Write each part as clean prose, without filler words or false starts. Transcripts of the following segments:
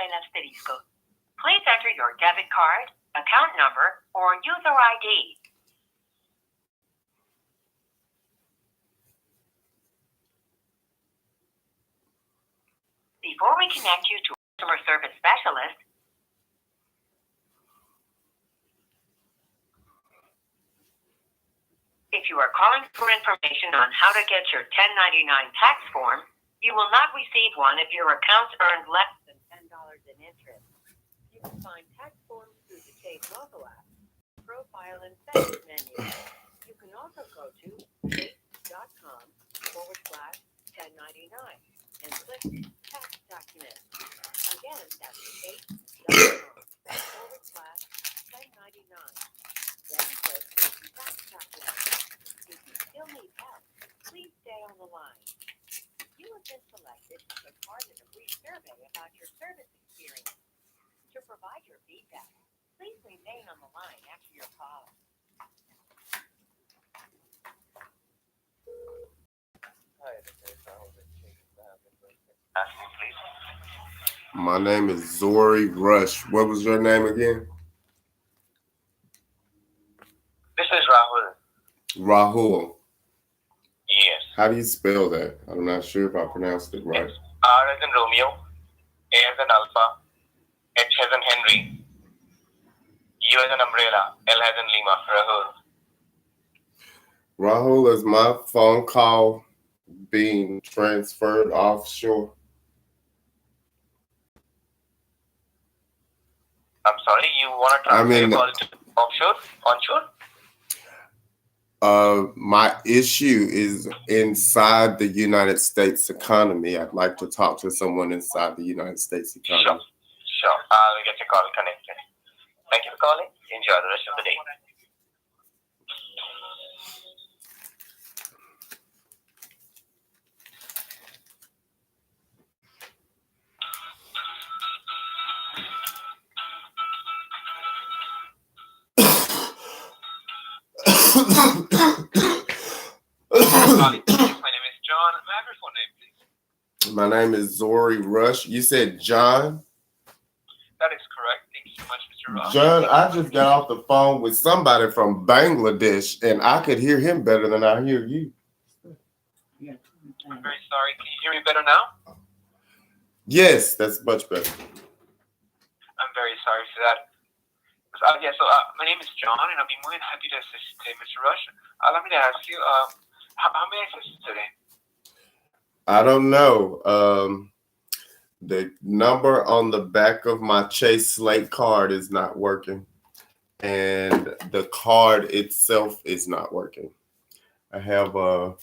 en asterisco. Please enter your debit card, account number, or user ID. Before we connect you to a customer service specialist, if you are calling for information on how to get your 1099 tax form, you will not receive one if your accounts earned less than $10 in interest. You can find tax forms through the Chase mobile app, profile and settings menu. You can also go to chase.com/1099 and click tax documents. Again, that's chase.com/1099. Then click tax documents. If you still need help, please stay on the line. You have been selected to take part in a brief survey about your service experience. To provide your feedback, please remain on the line after your call. My name is Zori Rush. What was your name again? This is Rahul. Rahul. Yes. How do you spell that? I'm not sure if I pronounced it right. It's R as in Romeo, A as in Alpha, H as in Henry, U as in Umbrella, L as in Lima. Rahul. Rahul, is my phone call being transferred offshore? I'm sorry, you want to transfer your call to offshore, onshore? My issue is inside the United States economy. I'd like to talk to someone inside the United States economy. Sure. I'll get your call connected. Thank you for calling. Enjoy the rest of the day. My name is John. May I have your full name, please? My name is Zori Rush. You said John? That is correct. Thank you so much, Mr. Rush. John, I just got off the phone with somebody from Bangladesh, and I could hear him better than I hear you. I'm very sorry. Can you hear me better now? Yes, that's much better. I'm very sorry for that. My name is John, and I'll be more than happy to assist you today, Mr. Rush. Let me ask you, how may I assist you today? I don't know. The number on the back of my Chase Slate card is not working, and the card itself is not working. I have a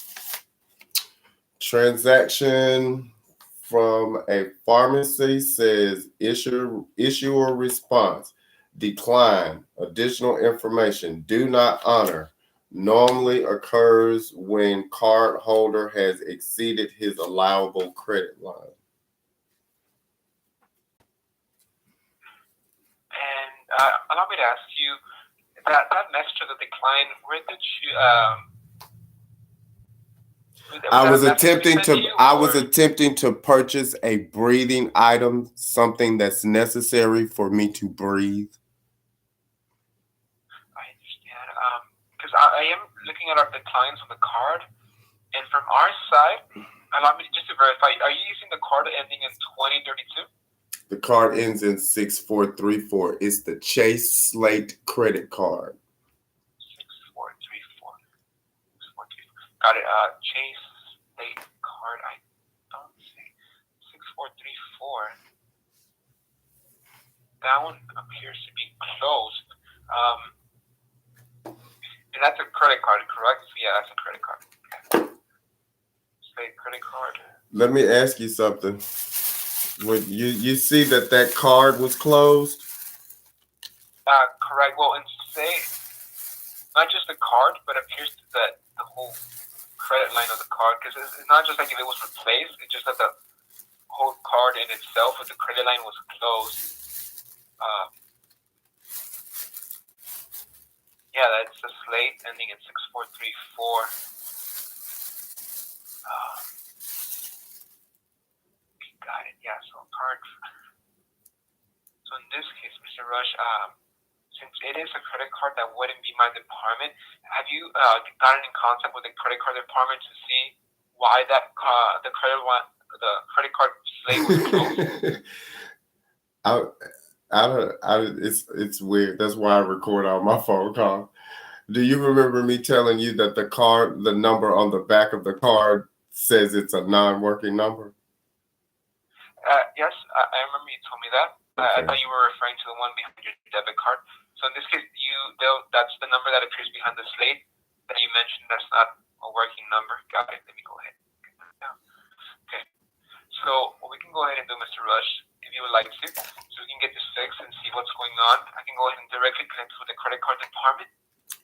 transaction from a pharmacy says issuer response, decline, additional information, do not honor. Normally occurs when card holder has exceeded his allowable credit line. And allow me to ask you, that message of the decline, where did you? I was attempting to purchase a breathing item, something that's necessary for me to breathe. I understand. Because I am looking at our declines on the card, and from our side, allow me just to verify, are you using the card ending in 2032? The card ends in 6434. It's the Chase Slate credit card. 6434. Got it. Chase Slate card. I don't see 6434. That one appears to be closed. And that's a credit card, correct? Yeah, that's a credit card. Okay. Slate credit card. Let me ask you something. When you see that card was closed? Correct. Well, and say not just the card, but appears that the whole credit line of the card, because it's not just like if it was replaced, it's just that the whole card in itself with the credit line was closed. Yeah, that's the Slate ending in 6434. Got it. Yeah, so card. So in this case, Mr. Rush, since it is a credit card that wouldn't be my department, have you gotten in contact with the credit card department to see why the credit card slate was closed? It's weird. That's why I record all my phone calls. Do you remember me telling you that the number on the back of the card says it's a non-working number? Yes, I remember you told me that. I thought you were referring to the one behind your debit card. So in this case, that's the number that appears behind the slate that you mentioned. That's not a working number. Got it. Let me go ahead and get that down. Okay. So what we can go ahead and do, Mr. Rush, if you would like to, so we can get this fixed and see what's going on. I can go ahead and directly connect with the credit card department.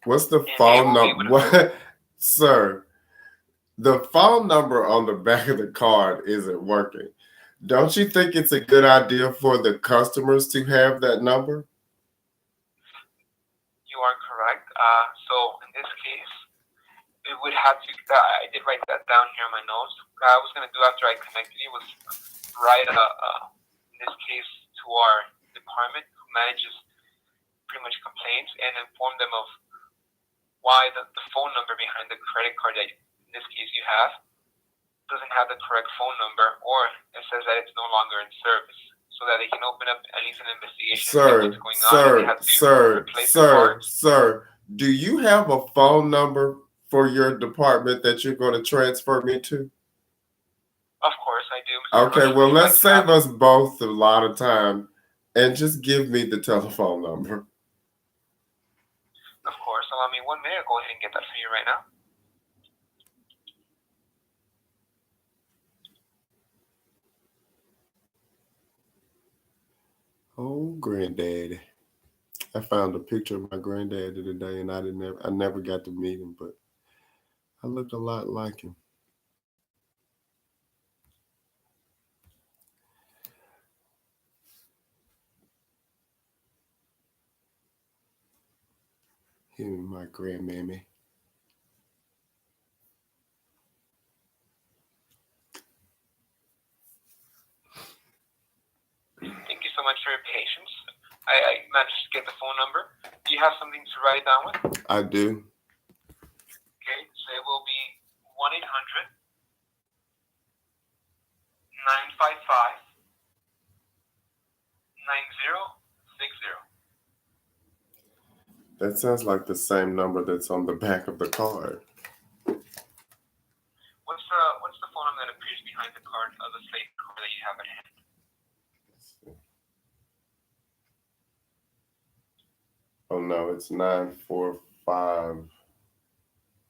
What's the phone number? What, sir? The phone number on the back of the card isn't working. Don't you think it's a good idea for the customers to have that number? You are correct. So in this case, it would have to. I did write that down here in my notes. What I was going to do after I connected you was write in this case to our department who manages pretty much complaints and inform them of why the phone number behind the credit card that in this case you have doesn't have the correct phone number, or it says that it's no longer in service, so that they can open up at least an investigation. Sir, do you have a phone number for your department that you're going to transfer me to? Of course I do, Mr. Okay, Rush. well, let's save us both a lot of time and just give me the telephone number. Of course. Allow me 1 minute. I'll go ahead and get that for you right now. Oh, granddaddy. I found a picture of my granddaddy today, and I never got to meet him, but I looked a lot like him. Him and my grandmammy. Thank you so much for your patience. I managed to get the phone number. Do you have something to write it down with? I do. Okay, so it will be 1-800 955 9060. That sounds like the same number that's on the back of the card. What's the phone number that appears behind the card of the slate card that you have at hand? Oh no, it's 945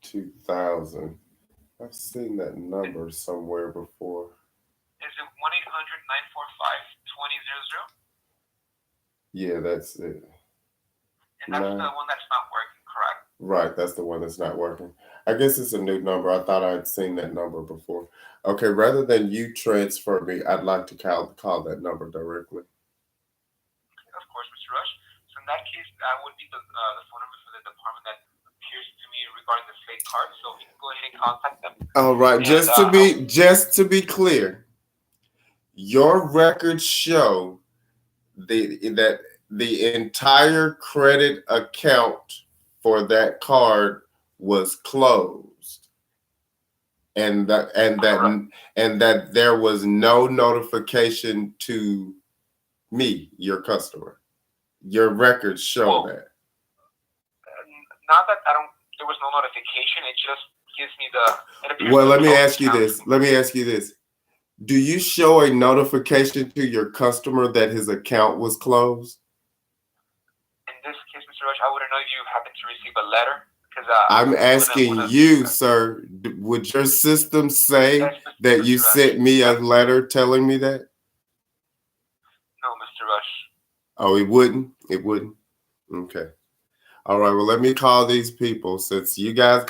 2000. I've seen that number somewhere before. Is it 1-800 945 2000? Yeah, that's it. And that's the one that's not working, correct? Right, that's the one that's not working. I guess it's a new number. I thought I'd seen that number before. Okay, rather than you transfer me, I'd like to call that number directly. Of course, Mr. Rush. So in that case, that would be the phone number for the department that appears to me regarding the slate card. So we can go ahead and contact them. All right, and, just to be clear, your records show that the entire credit account for that card was closed, and that there was no notification to me, your customer. Your records show that. Not that there was no notification. It just gives me the. Well, let me ask you this. Do you show a notification to your customer that his account was closed? In this case, Mr. Rush, I wouldn't know if you happen to receive a letter. I'm asking you, sir, would your system say that you sent me a letter telling me that? No, Mr. Rush. Oh, it wouldn't? It wouldn't? Okay. All right, well, let me call these people since you guys,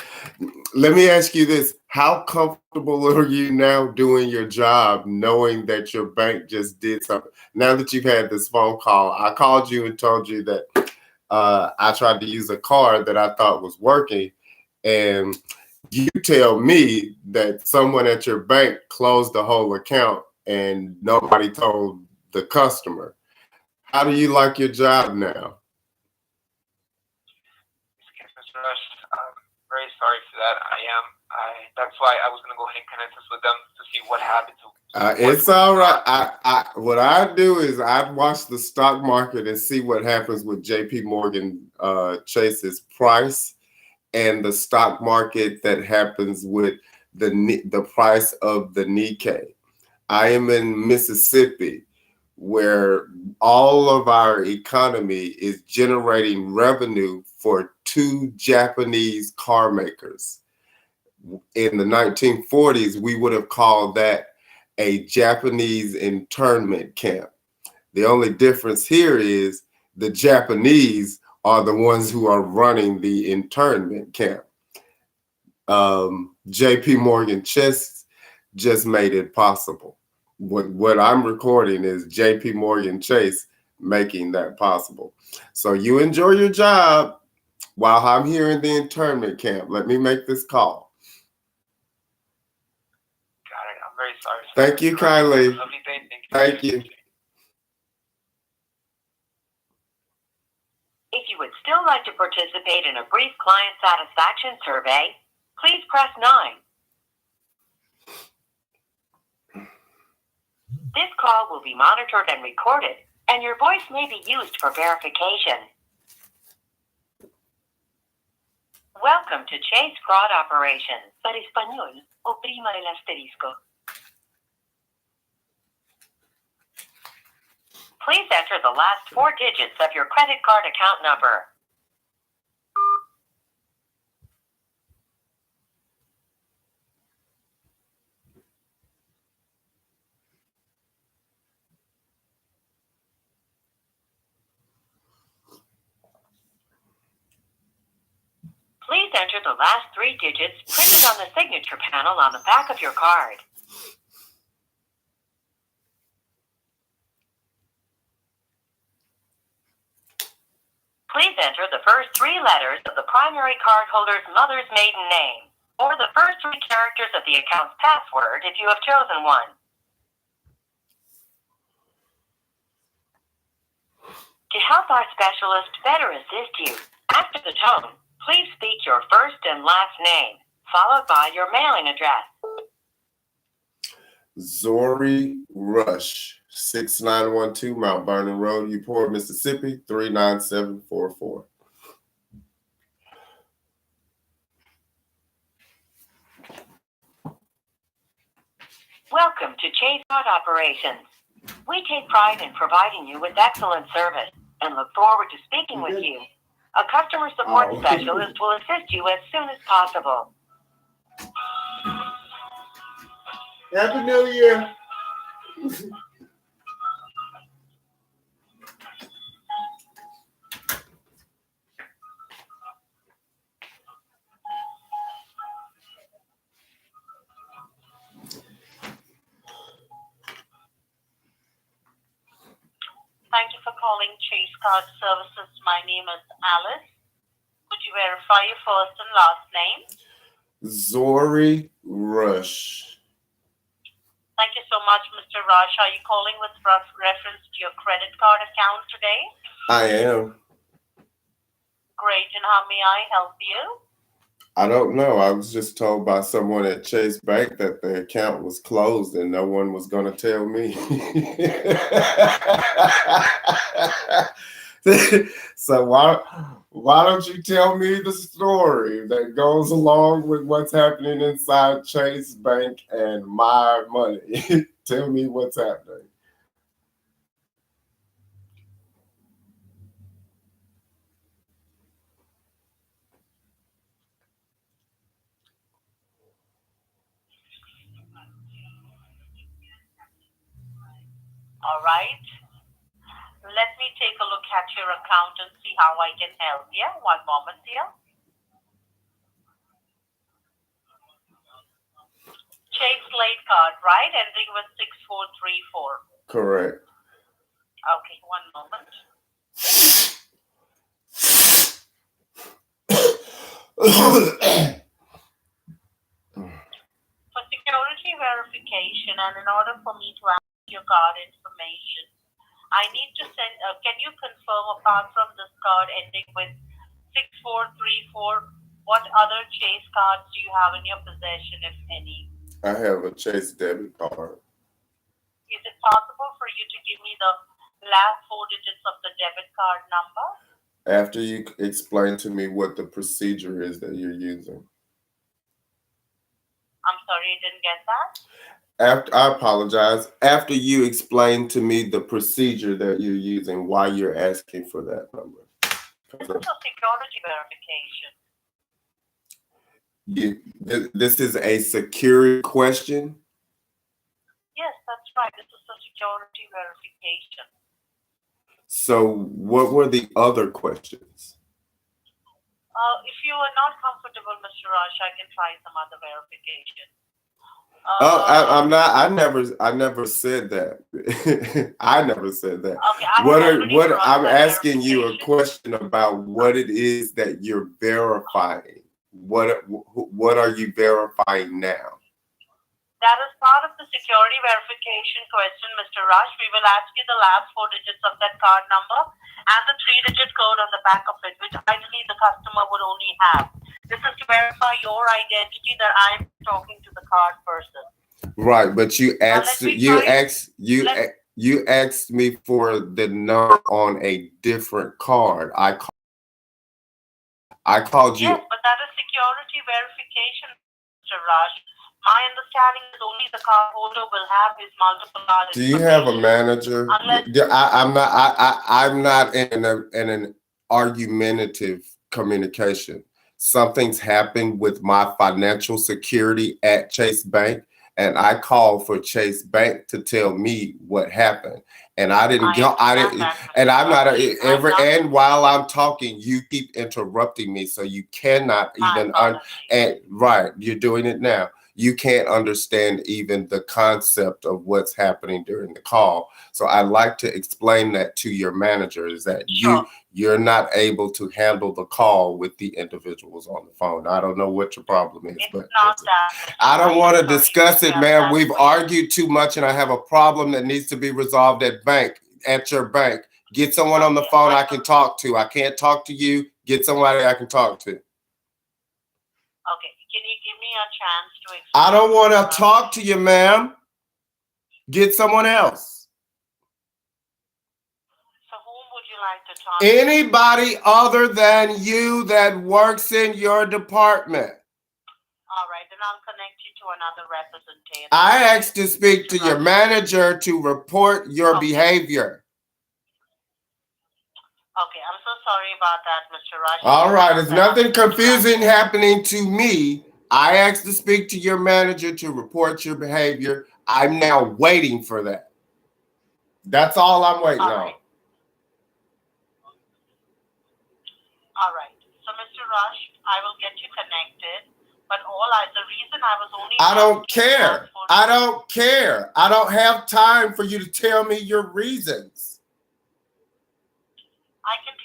let me ask you this. How comfortable are you now doing your job knowing that your bank just did something? Now that you've had this phone call, I called you and told you that I tried to use a card that I thought was working, and you tell me that someone at your bank closed the whole account and nobody told the customer. How do you like your job now? Mr. Rush, I'm very sorry for that. That's why I was gonna go ahead and connect us with them to see what happened to. It's all right. What I do is I watch the stock market and see what happens with J.P. Morgan Chase's price and the stock market that happens with the price of the Nikkei. I am in Mississippi, where all of our economy is generating revenue for two Japanese car makers. In the 1940s, we would have called that a Japanese internment camp. The only difference here is the Japanese are the ones who are running the internment camp. JP Morgan Chase just made it possible. What I'm recording is JP Morgan Chase making that possible. So you enjoy your job while I'm here in the internment camp. Let me make this call. Got it. I'm very sorry. Thank you, Kylie. Lovely day. Thank you. If you would still like to participate in a brief client satisfaction survey, please press 9. This call will be monitored and recorded, and your voice may be used for verification. Welcome to Chase Fraud Operations. Para español, oprima el asterisco. Please enter the last 4 digits of your credit card account number. Please enter the last 3 digits printed on the signature panel on the back of your card. Please enter the first 3 letters of the primary cardholder's mother's maiden name, or the first 3 characters of the account's password if you have chosen one. To help our specialist better assist you, after the tone, please speak your first and last name, followed by your mailing address. Zori Rush, 6912 Mount Vernon Road, Euport, Mississippi, 39744. Welcome to Chase Fraud Operations. We take pride in providing you with excellent service and look forward to speaking with you. A customer support specialist will assist you as soon as possible. Happy New Year. Thank you for calling Chase Card Services. My name is Alice. Could you verify your first and last name? Zori Rush. Thank you so much, Mr. Rush. Are you calling with reference to your credit card account today? I am. Great. And how may I help you? I don't know. I was just told by someone at Chase Bank that the account was closed and no one was going to tell me. So why don't you tell me the story that goes along with what's happening inside Chase Bank and my money? Tell me what's happening. All right. Let me take a look at your account and see how I can help you. One moment here. Chase Late Card, right? Ending with 6434. Correct. Okay, one moment. For security verification and in order for me to access your card information, I need to send. Can you confirm, apart from this card ending with 6434, what other Chase cards do you have in your possession, if any? I have a Chase debit card. Is it possible for you to give me the last four digits of the debit card number? After you explain to me what the procedure is that you're using. I'm sorry, I didn't get that. After I apologize. After you explain to me the procedure that you're using, why you're asking for that number. This is a security verification. This is a security question. Yes, that's right. This is a security verification. So what were the other questions? If you are not comfortable, Mr. Rush, I can try some other verification. I'm not. I never said that. I never said that. Okay, I'm asking you a question about what it is that you're verifying. What are you verifying now? That is part of the security verification question, Mr. Rush. We will ask you the last four digits of that card number and the three-digit code on the back of it, which ideally the customer would only have. This is to verify your identity that I'm talking to the card person. Right, but you asked me for the number on a different card. I called you. Yes, but that is security verification, Mr. Rush. My understanding is only the card holder will have his multiple card. Do you have a manager? I'm not in an argumentative communication. Something's happened with my financial security at Chase Bank, and I called for Chase Bank to tell me what happened. And I didn't go. And I'm not and while I'm talking, you keep interrupting me, so you cannot even. Right, you're doing it now. You can't understand even the concept of what's happening during the call. So I like to explain that to your manager, is that you're not able to handle the call with the individuals on the phone. I don't know what your problem is, but I don't want to discuss it, man. We've argued too much, and I have a problem that needs to be resolved at your bank. Get someone on the phone I can talk to. I can't talk to you. Get somebody I can talk to. Okay. Can you give me a chance to explain? I don't want to talk to you, ma'am. Get someone else. So whom would you like to talk to? Anybody other than you that works in your department. All right, then I'll connect you to another representative. I asked to speak to your manager to report your behavior. Okay, I'm so sorry about that, Mr. Rush. All right, there's nothing confusing happening to me. I asked to speak to your manager to report your behavior. I'm now waiting for that. That's all I'm waiting on. All right. So, Mr. Rush, I will get you connected. But the reason I was only... I don't care. I don't care. I don't have time for you to tell me your reasons.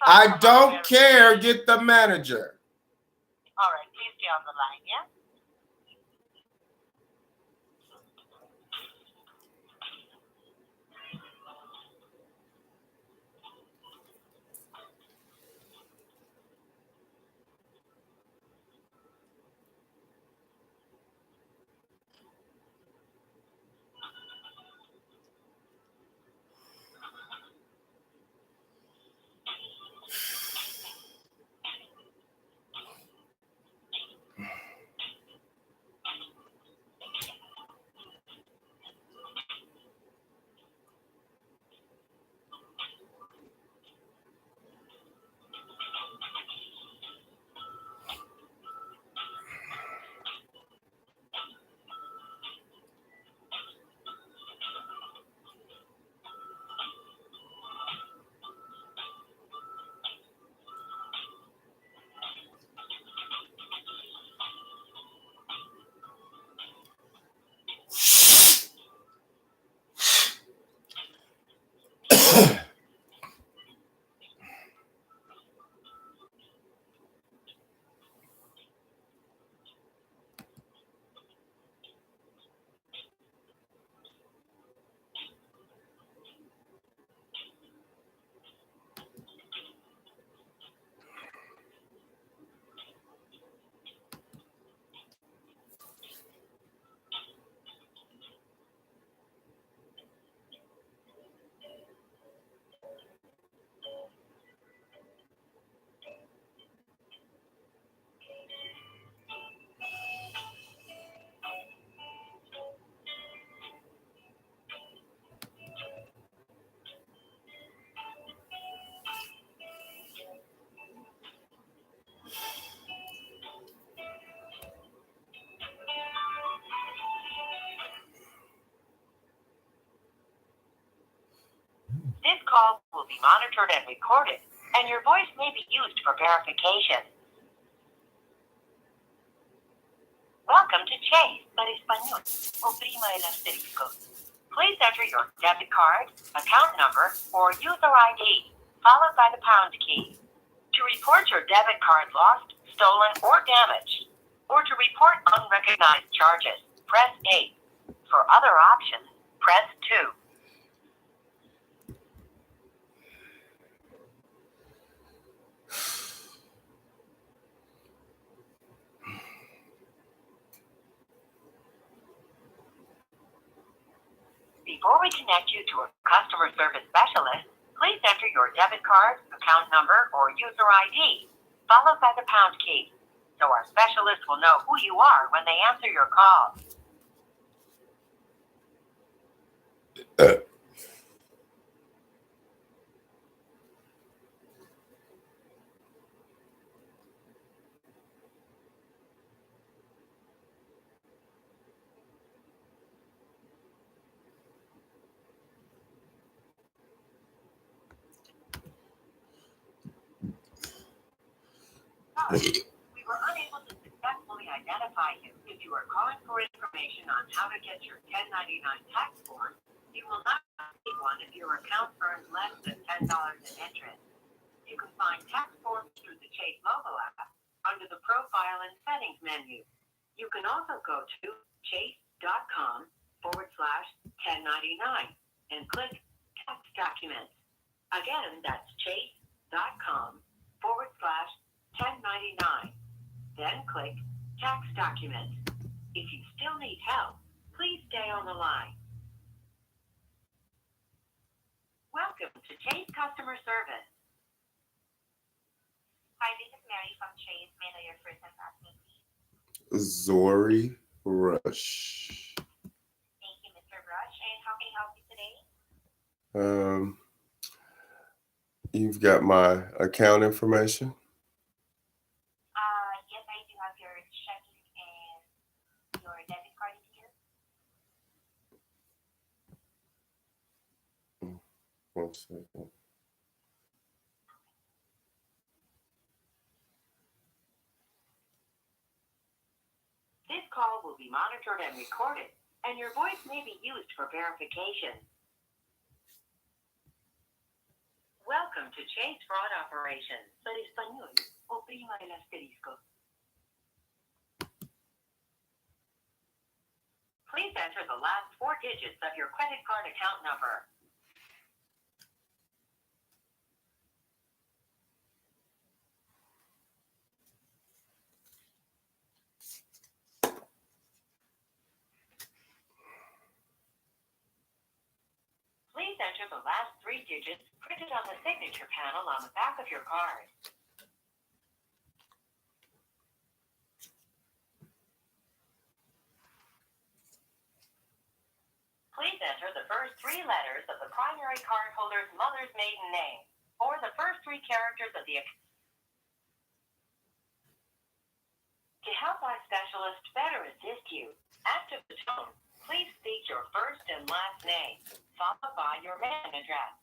I don't care. Get the manager. All right. Please stay on the line, yeah? This call will be monitored and recorded, and your voice may be used for verification. Welcome to Chase. Para español, oprima el asterisco. Please enter your debit card, account number, or user ID, followed by the pound key. To report your debit card lost, stolen, or damaged, or to report unrecognized charges, press 8. For other options, press 2. Before we connect you to a customer service specialist, please enter your debit card, account number, or user ID, followed by the pound key, so our specialist will know who you are when they answer your call. Sorry, we were unable to successfully identify you. If you are calling for information on how to get your 1099 tax form, you will not receive one if your account earns less than $10 in interest. You can find tax forms through the Chase mobile app under the Profile and Settings menu. You can also go to chase.com/1099 and click Tax Documents. Again, that's chase.com/1099. Then click Tax Documents. If you still need help, please stay on the line. Welcome to Chase Customer Service. Hi, this is Mary from Chase. May I know your first and last name, please? Zori Rush. Thank you, Mr. Rush. And how can I help you today? You've got my account information. Yes, I do have your checking and your debit card here. 1 second. This call will be monitored and recorded, and your voice may be used for verification. Welcome to Chase Fraud Operations. Para español, oprima el asterisco. Please enter the last 4 digits of your credit card account number. Please enter the last 3 digits printed on the signature panel on the back of your card. Please enter the first 3 letters of the primary cardholder's mother's maiden name, or the first 3 characters of the account. To help our specialist better assist you, after the tone, please speak your first and last name, followed by your mailing address.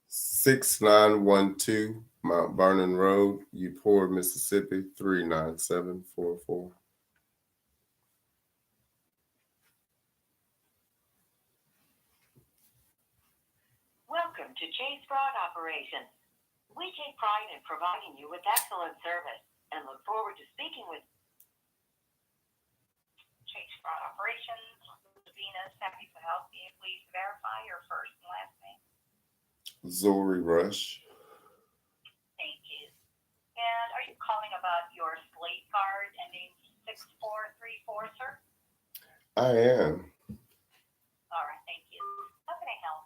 6912 Mount Vernon Road, Euport, Mississippi 39744. Welcome to Chase Fraud Operations. We take pride in providing you with excellent service and look forward to speaking with Chase Fraud Operations. This is Venus. Happy to help you. Please verify your first and last name. Zori Rush. Thank you. And are you calling about your Slate card ending 6434, sir? I am. All right, thank you. How can I help?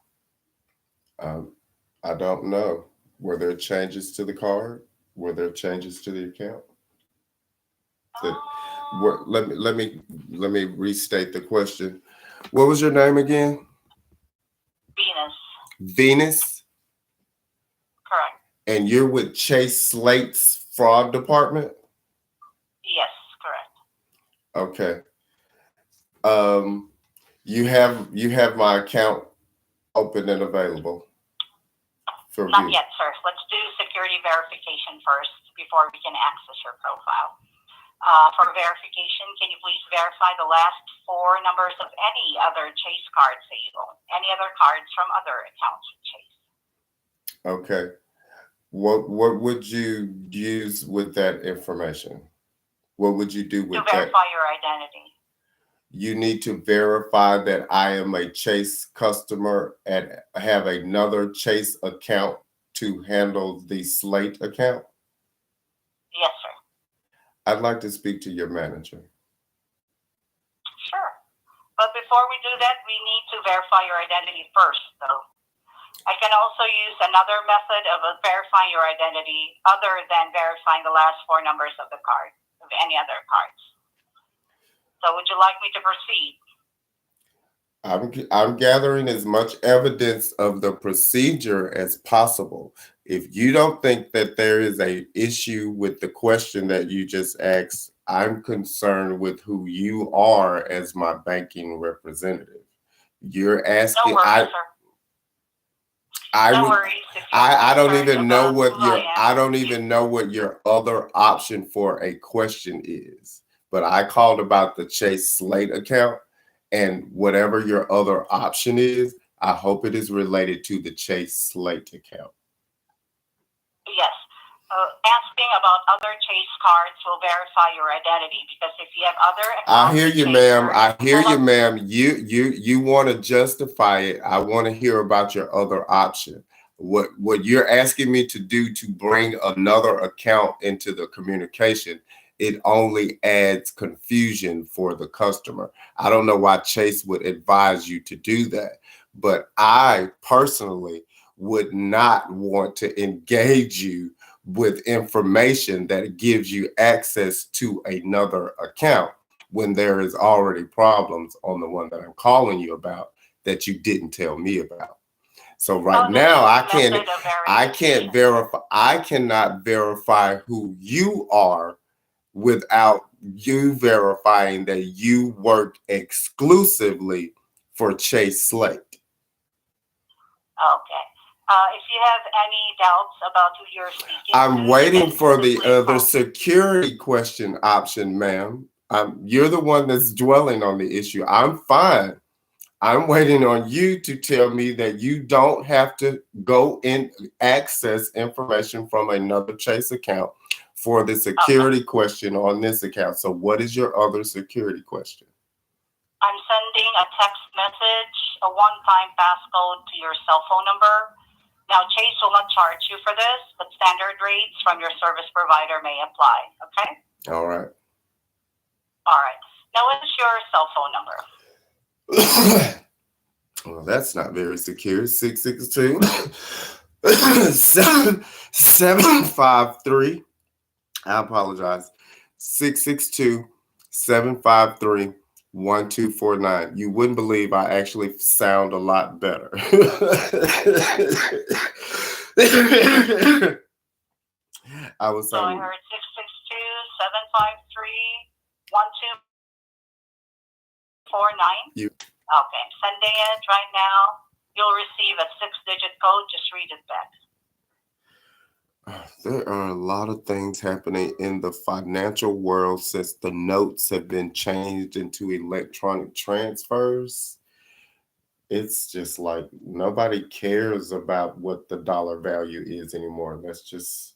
I don't know. Were there changes to the card? Were there changes to the account? Let me restate the question. What was your name again? Venus. Venus? Correct. And you're with Chase Slate's fraud department? Yes, correct. Okay. You have my account open and available for Not view. yet, sir. Let's do security verification first before we can access your profile. For verification, can you please verify the last four numbers of any other Chase cards that you own? Any other cards from other accounts with Chase? Okay. What would you use with that information? What would you do To with that? verify your identity. You need to verify that I am a Chase customer and have another Chase account to handle the Slate account. Yes, sir. I'd like to speak to your manager. Sure. But before we do that, we need to verify your identity first, though. I can also use another method of verifying your identity other than verifying the last four numbers of the card, of any other cards. So would you like me to proceed? I'm gathering as much evidence of the procedure as possible. If you don't think that there is an issue with the question that you just asked, I'm concerned with who you are as my banking representative. You're asking. No worries, sir. No worries. I don't even know what I don't even know what your other option for a question is. But I called about the Chase Slate account, and whatever your other option is, I hope it is related to the Chase Slate account. Yes. Asking about other Chase cards will verify your identity, because if you have other accounts, I hear you, Chase ma'am. cards, I hear you, ma'am. You want to justify it. I want to hear about your other option. What you're asking me to do to bring another account into the communication, it only adds confusion for the customer. I don't know why Chase would advise you to do that, but I personally would not want to engage you with information that gives you access to another account when there is already problems on the one that I'm calling you about that you didn't tell me about. So right now I can't verify. I cannot verify who you are without you verifying that you work exclusively for Chase Slate. Okay. If you have any doubts about who you're speaking I'm to, waiting for the simply other call. security question option, ma'am. You're the one that's dwelling on the issue. I'm fine. I'm waiting on you to tell me that you don't have to go and access information from another Chase account for the security question on this account. So what is your other security question? I'm sending a text message, a one-time passcode to your cell phone number. Now, Chase will not charge you for this, but standard rates from your service provider may apply, okay? All right. All right. Now, what is your cell phone number? Well, that's not very secure. 662 753. I apologize. 662-753-1249. You wouldn't believe I actually sound a lot better. I was So I sounding. heard 662-753-1249. You. Okay, I'm sending it right now. You'll receive a 6-digit code. Just read it back. There are a lot of things happening in the financial world since the notes have been changed into electronic transfers. It's just like nobody cares about what the dollar value is anymore. Let's just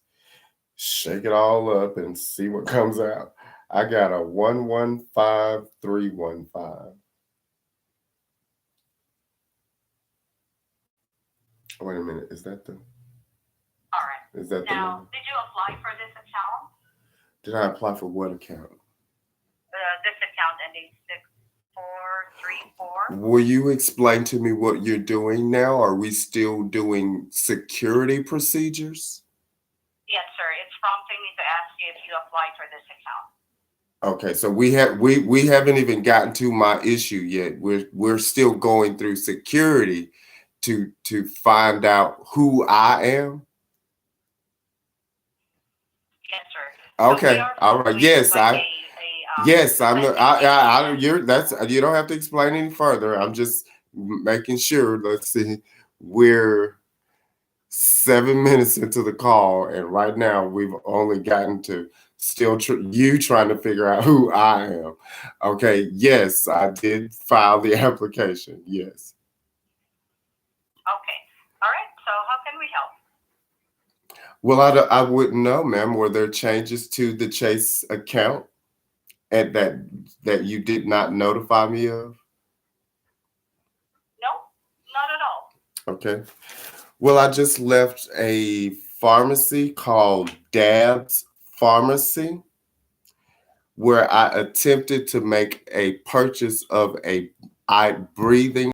shake it all up and see what comes out. I got a 115315. Wait a minute, is that the? All right. Is that the Now, number? did you apply for this account? Did I apply for what account? This account ending 6434. Will you explain to me what you're doing now? Are we still doing security procedures? Yes, sir. It's prompting me to ask you if you applied for this account. Okay, so we haven't even gotten to my issue yet. We're still going through security to find out who I am. Yes, sir. Okay, all right. Yes, yes, I'm. You're. That's. You don't have to explain any further. I'm just making sure, let's see, we're 7 minutes into the call, and right now we've only gotten to still you trying to figure out who I am. Okay, yes, I did file the application. Yes. Okay. All right. So how can we help? Well, I wouldn't know, ma'am. Were there changes to the Chase account at that you did not notify me of? No, not at all. Okay. Well, I just left a pharmacy called Dab's Pharmacy, where I attempted to make a purchase of a breathing